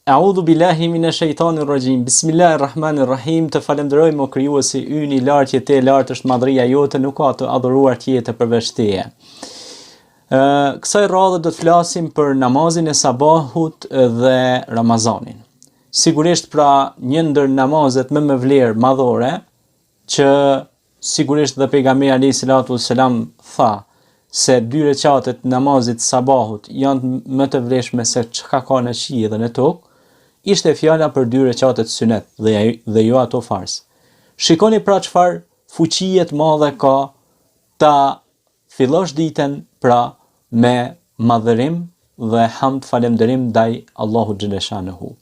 A'udhu billahi minash shaitanir rajim. Bismillahirrahmanirrahim. Të falenderojmë o krijuesi ynë I lartë, jetë e lartë është madhëria jote, nuk ka të adhuruar tjetër përveç teje. Kësaj radhe do të flasim për namazin e sabahut dhe Ramazanin. Sigurisht pra një ndër namazet më me vlerë madhore që sigurisht dhe pejgamberi alayhi salatu wassalam tha se 2 rekatet namazit sabahut janë më të vlefshme se çka ka në qiell dhe në tokë, ishte fjala për 2 rekatet sunet dhe jo ato fars. Shikoni pra çfarë fuqie të madhe ka ta fillosh ditën pra me madhërim dhe hamd falënderim ndaj Allahut xhaleshanehu.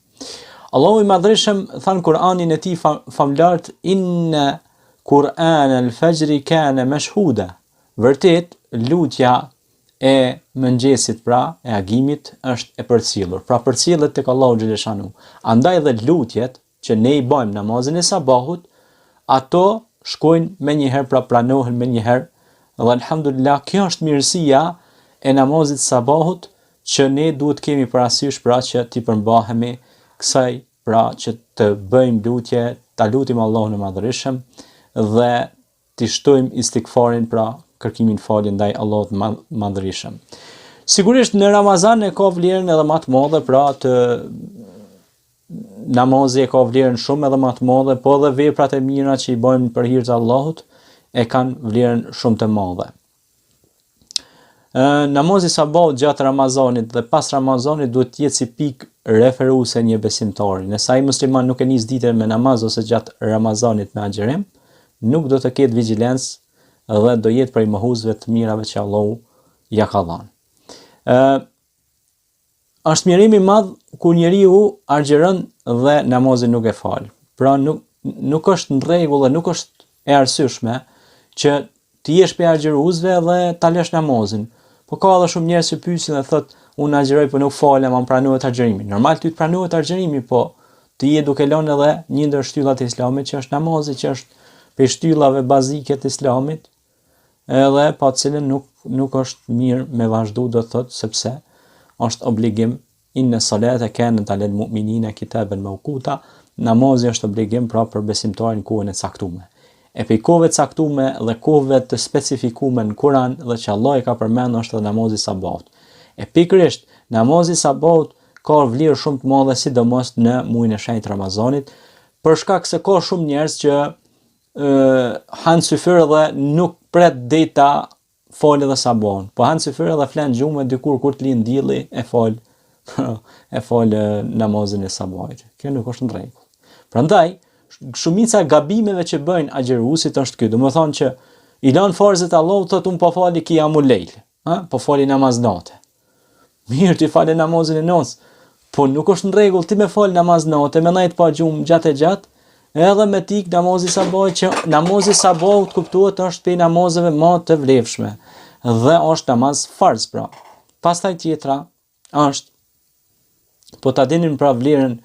Allahu I madhërisëm than Kur'anin e tij famlart inna Kur'an al-fajr kana mashhuda. Vërtet lutja e mëngjesit pra e agimit është e përcjellur. Pra përcjellet tek Allahu xhaleshanu. Andaj dhe lutjet që ne I bëjmë namazin e sabahut, ato shkojnë menjëherë pra pranohen menjëherë. Dhe alhamdulillah, kjo është mirësia e namazit sabahut që ne duhet kemi parasysh pra që t'i përmbahemi kësaj pra që të bëjmë lutje, ta lutim Allahun e madhërisëm dhe t'i shtojmë istikfarin pra kërkimin falje ndaj Allahut madhërisëm. Sigurisht në Ramazan e ka vlerën edhe më të madhe, pra të namazi e ka vlerën shumë edhe më të madhe, po edhe veprat e mira që I bëjmë për hir të Allahut e kanë vlerën shumë të madhe. Namazi sabahut gjatë Ramazanit dhe pas Ramazanit duhet të jetë si pikë referuese një besimtari. Nëse ai musliman nuk e nis ditën me namaz ose gjatë Ramazanit me agjërim, nuk do të ketë vigjilencë dhe do jetë prej mohuzëve të mirave që Allahu ja ka dhënë. Është mirimi I madh kur njeriu agjeron dhe namazin nuk e fal. Pra nuk është në rregull dhe nuk është e arsyeshme që të jesh pe agjeruesve dhe ta lësh namazin. Po ka edhe shumë njerëz që pyesin dhe thotë unë agjeroj po nuk falem, më pranohet agjerimi. Normal ty të pranohet agjerimi, po ti je duke lënë edhe një ndër shtyllat e Islamit që është namazi, që është pe shtyllave bazike të Islamit. Edhe pa të cilën nuk është mirë me vazhdu, do të thotë, sepse është obligim inna salata kanat alal mu'minina kitaban mawquta. Namazi është obligim pra për besimtarin kohën e caktuar. E pe kohëve të caktuar dhe kohëve të specifikuara në Kur'an dhe që Allah I ka përmendur është edhe namazi sabahut. E pikërisht namazi sabahut ka vlerë shumë të madhe sidomos në muajin e shenjtë Ramazanit, për shkak se ka shumë njerëz që hanë syfyr dhe nuk pret deri ta falë dhe sabahun. Po hanë syfyr dhe flan gjumë dikur kur të lind dielli e fal namazin e sabahit. Kjo nuk është në rregull. Prandaj shumica gabimeve që bëjnë agjeruesit është ky. Domethënë që I lan farzet Allahut, thotë un po fali qiyamul lejl, po fali namaz natë. Mirë, ti falë namazin e natës, po nuk është në rregull ti me fal namaz natë, me ndaj të pa gjumë gjatë, edhe me tik namazi sabahut, që namazi sabahut kuptohet është pe namazeve më të vlefshme dhe është namaz farz pra. Pastaj tjetra është po ta dinin pra vlerën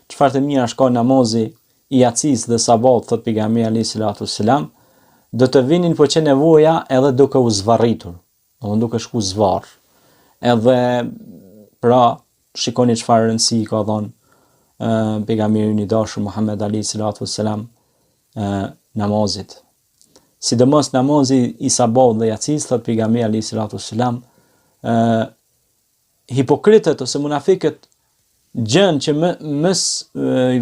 çfarë të mira ka namazi I yacis dhe sabahut, thot pejgamberi alayhi salatu wassalam, do të vinin po që nevoja edhe duke u zvarritur, duke shku zvarr. Edhe pra shikoni çfarë rëndësi ka dhënë pejgamberi I dashur Muhammed alayhi salatu wassalam namazit. Sidomos namazi I sabahut dhe yacis, thot pejgamberi alayhi salatu wassalam, hipokritët ose munafiqët gjën që mës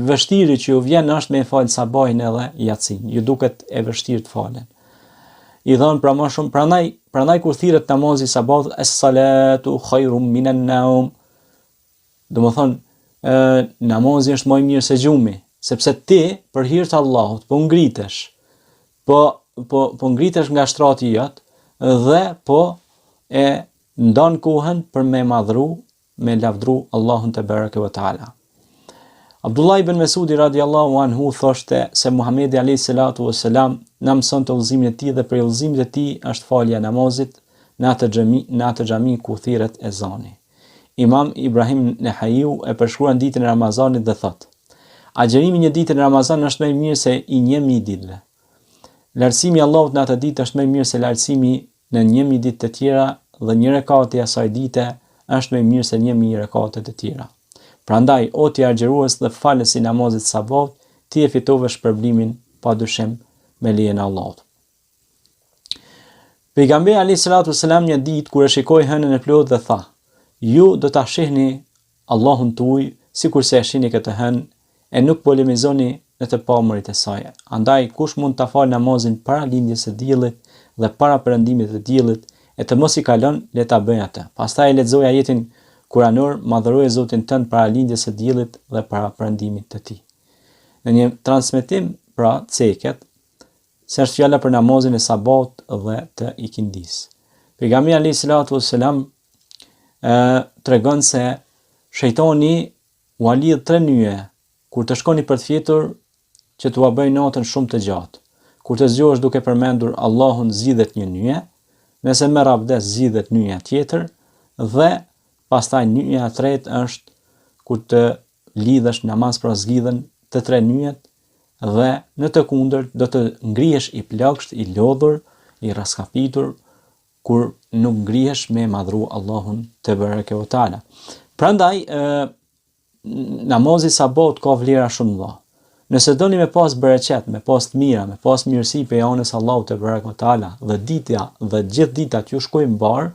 vështirë që ju vjen është me fal sabahin edhe yacin. Ju duket e vështirë të falen. I dhon pra më shumë, prandaj kur thirret namazi sabahut, es-salatu khairum minan naum. Domethënë namazi është më I mirë se gjumi, sepse ti për hir të Allahut po ngritesh. Po ngritesh nga shtrati jot dhe po e ndon kohën për me madhru, me lavdru Allahun te bareke ve taala. Abdullah ibn Mesudi radiallahu anhu thoshte se Muhamedi alayhi salatu wassalam na mëson të udhëzimin e tij dhe për udhëzimin e tij është falja namazit në atë xhami ku thirret ezani. Imam Ibrahim Nehajiu e përshkruan ditën e Ramazanit dhe thot: agjerimi një ditë në Ramazan është më I mirë se I 1000 ditëve. Lartësimi I Allahut në atë ditë është më I mirë se lartësimi në 1000 ditë të tjera dhe një rekat I asaj dite është më I mirë se 1000 rekate të tjera. Prandaj, o ti agjërues dhe falës i namazit sabahut, ti e fitove shpërblimin padyshim me lejen e Allahut. Pejgamberi alayhis salatu wassalam një ditë kur e shikoi hënën e plotë dhe tha: "Ju do ta shihni Allahun tuaj sikur se e shihni këtë hënë e nuk polemizoni në të pamërit e saj. Andaj kush mund ta falë namazin para lindjes së diellit dhe para perëndimit të diellit e të mos i kalon, le ta bëjë atë." Pastaj lexoi ajetin kuranor: "Madhëroje Zotin tënd para lindjes së diellit dhe para perëndimit të tij." Në një transmetim pra ceket se është fjala për namazin e sabahut dhe të ikindis. Pejgamberi alayhis salatu wassalam tregon se shejtani u lidh 3 nyje kur të shkoni për të fjetur që t'ua bëj natën shumë të gjatë. Kur të zgjohesh duke përmendur Allahun zgjidhet një nyje, nëse merr abdes zgjidhet nyja tjetër dhe pastaj nyja e tretë është kur të lidhesh namaz pra zgjidhen të 3 nyjet dhe në të kundërt do të ngrihesh i plagësht, i lodhur, i raskapitur kur nuk ngrihesh me madhru Allahun te bareke ve taala. Prandaj namazi sabahut ka vlera shumë të mëdha. Nëse doni me pas bereqet, me pas të mira, me pas mirësi pe anës Allahut te bareke ve taala dhe ditja dhe gjithë ditat ju shkojnë mbar,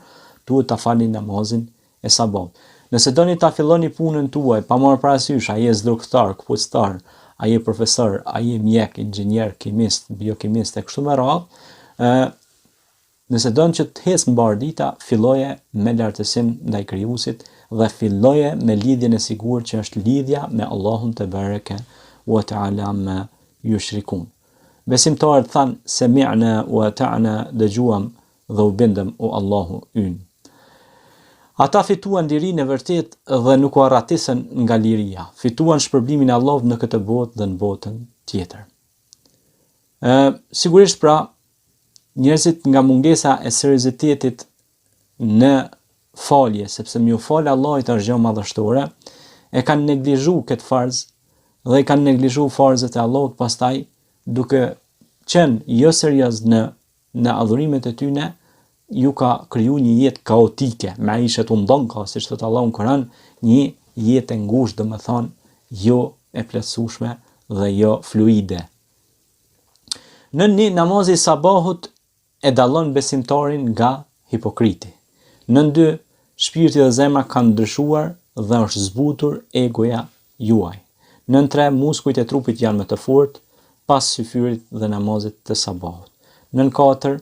duhet ta falni namazin e sabahut. Nëse doni ta filloni punën tuaj pa marrë parasysh a je zgdhtar, kuptar, a je profesor, a je mjek, inxhinier, kimist, biokimist e kështu me radhë, nëse doni që të hes mbar dita, filloje me lartësim ndaj Krijuesit dhe filloje me lidhjen e sigurt që është lidhja me Allahun te bareke wa taala ma yushrikun. Besimtarët thanë sami'na wa ata'na, dëgjuam dhe u bindëm o Allahu ynë. Ata fituan lirinë e vërtet dhe nuk u arratisën nga liria. Fituan shpërblimin e Allahut në këtë botë dhe në botën tjetër. Sigurisht pra, njerëzit nga mungesa e seriozitetit në falje, sepse më u fal Allahit është gjë madhështore, e kanë neglizhuar këtë farz dhe i kanë neglizhuar farzet e Allahut, pastaj duke qenë jo serioz në adhurimet e tyre, ju ka kriju një jetë kaotike, me ishet undonka, si thot Allahu në Kur'an, një jetë e ngushtë, do të thonë jo e plotësueshme dhe jo fluide. Në një namazi sabahut e dallon besimtarin nga hipokriti. Në 2, shpirti dhe zemra kanë ndryshuar dhe është zbutur egoja juaj. Në 3, muskujt e trupit janë më të fortë pas syfyrit dhe namazit të sabahut. Në 4,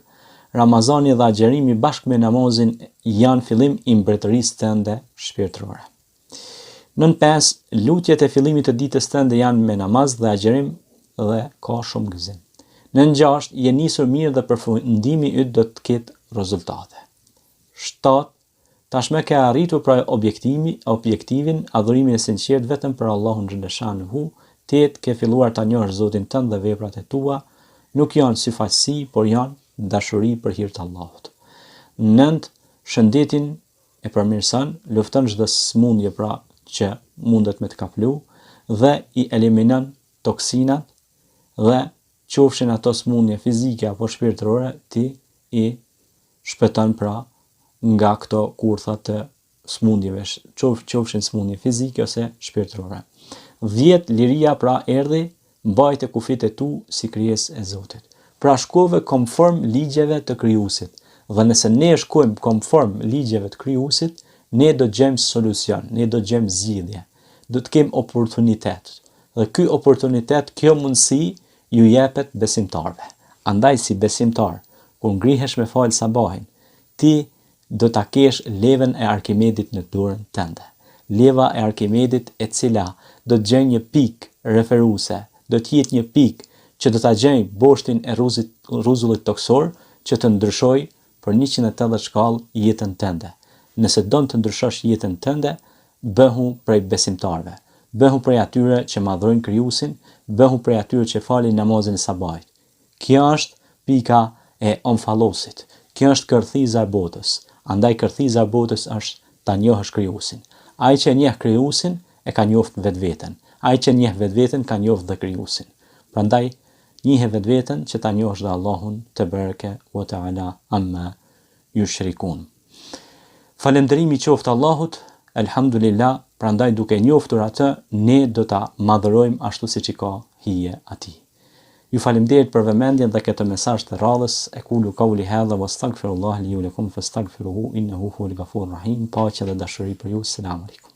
Ramazani dhe agjerimi bashkë me namazin janë fillim i mbretërisë tënde shpirtërore. Në 5, lutjet e fillimit të ditës tënde janë me namaz dhe agjerim dhe ka shumë gëzim. Në 6, je nisur mirë dhe përfundimi yt do të ketë rezultate. 7, tashmë ke arritur pra objektivin, adhurimin e sinqert vetëm për Allahun xhaleshanuhu. 8, ke filluar ta njohësh Zotin tënd dhe veprat e tua nuk janë syfaqësi, por janë dashuri për hir të Allahut. 9, shëndetin e përmirëson, lufton çdo smundje pra që mundet me të kaplu dhe i eliminon toksinat dhe qofshin ato smundje fizike apo shpirtërore, ti i shpëton pra nga këto kurtha të smundjeve, qofshin smundje fizike ose shpirtërore. 10, liria pra erdhi, mbajte kufit e tu si krijesë e Zotit. Pra shkove konform ligjeve të Krijuesit. Dhe nëse ne shkojmë konform ligjeve të Krijuesit, ne do të gjejmë solucion, ne do të gjejmë zgjidhje. Do të kemi oportunitet. Dhe ky oportunitet, kjo mundësi ju jepet besimtarve. Andaj si besimtar, kur ngrihesh me fal sabahin, ti do ta kesh levën e Arkimedit në dorën tënde. Leva e Arkimedit e cila do të gjejë një pikë referuese, do të jetë një pikë që do ta gjejë boshtin e rruzullit toksor që të ndryshoj për 180 shkallë jetën tënde. Nëse don të ndryshosh jetën tënde, bëhu prej besimtarve. Bëhu prej atyre që madhrojnë Krijuesin, bëhu prej atyre që falin namazin e sabahit. Kjo është pika e omfallosit. Kjo është kërthiza e botës. Andaj kërthiza e botës është ta njohësh Krijuesin. Ai që njeh Krijuesin e ka njoft vetveten. Ai që njeh vetveten ka njoft dhe Krijuesin. Prandaj njihe vetveten që ta njohësh dhe Allahun te bareke wa taala amma yushrikun. Falënderimi qoftë Allahut, elhamdulillah, prandaj duke njoftur atë, ne do ta madhërojmë ashtu siç i ka hije atij. Ju faleminderit për vëmendjen dhe këtë mesazh të radhës. Aqulu qawli hadha wastaghfirullah li wa lakum fastaghfiruhu innahu huwal ghafurur rahim. Paqe dhe dashuri për ju. Selam aleikum.